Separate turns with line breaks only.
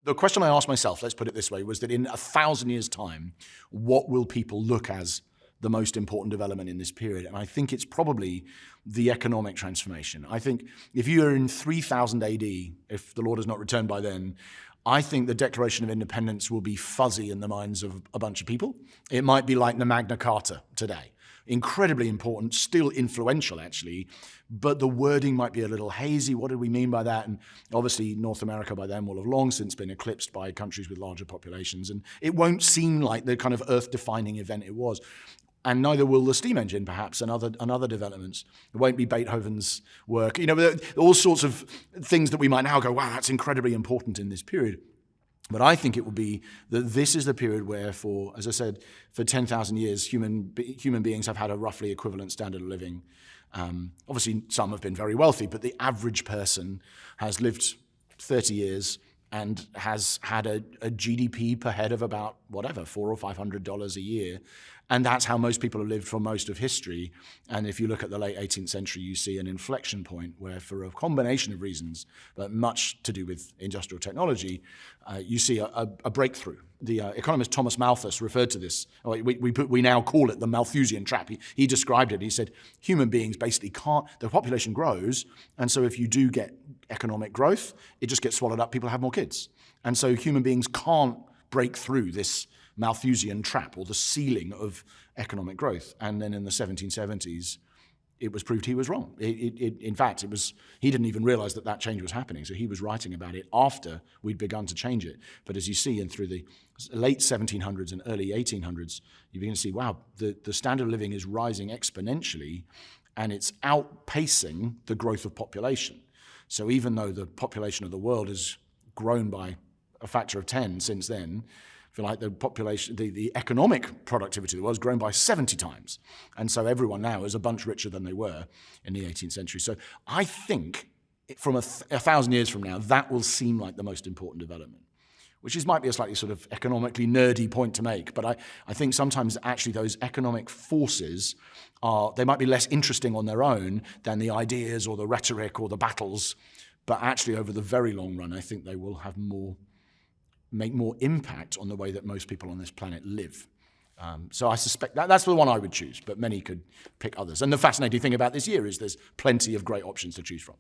The question I asked myself, let's put it this way, was that in 1,000 years' time, what will people look as the most important development in this period? And I think it's probably the economic transformation. I think if you are in 3000 AD, if the Lord has not returned by then, I think the Declaration of Independence will be fuzzy in the minds of a bunch of people. It might be like the Magna Carta today. Incredibly important, still influential actually, but the wording might be a little hazy. What do we mean by that? And obviously North America by then will have long since been eclipsed by countries with larger populations, and it won't seem like the kind of earth-defining event it was. And neither will the steam engine, perhaps, and other developments. It won't be Beethoven's work. You know, all sorts of things that we might now go, wow, that's incredibly important in this period. But I think it will be that this is the period where, as I said, for 10,000 years, human beings have had a roughly equivalent standard of living. Obviously, some have been very wealthy, but the average person has lived 30 years and has had a GDP per head of about, whatever, $400 or $500 a year. And that's how most people have lived for most of history. And if you look at the late 18th century, you see an inflection point where, for a combination of reasons, but much to do with industrial technology, you see a breakthrough. The economist Thomas Malthus referred to this. We now call it the Malthusian trap. He described it. He said, human beings basically can't, the population grows, and so if you do get economic growth, it just gets swallowed up. People have more kids. And so human beings can't break through this Malthusian trap, or the ceiling of economic growth. And then in the 1770s, it was proved he was wrong. In fact, he didn't even realize that change was happening. So he was writing about it after we'd begun to change it. But as you see, and through the late 1700s and early 1800s, you begin to see, wow, the standard of living is rising exponentially, and it's outpacing the growth of population. So even though the population of the world has grown by a factor of 10 since then, I feel like the population, the economic productivity of the world has grown by 70 times. And so everyone now is a bunch richer than they were in the 18th century. So I think from 1,000 years from now, that will seem like the most important development, which might be a slightly sort of economically nerdy point to make. But I think sometimes actually those economic forces they might be less interesting on their own than the ideas or the rhetoric or the battles. But actually over the very long run, I think they will have make more impact on the way that most people on this planet live. So I suspect that's the one I would choose, but many could pick others. And the fascinating thing about this year is there's plenty of great options to choose from.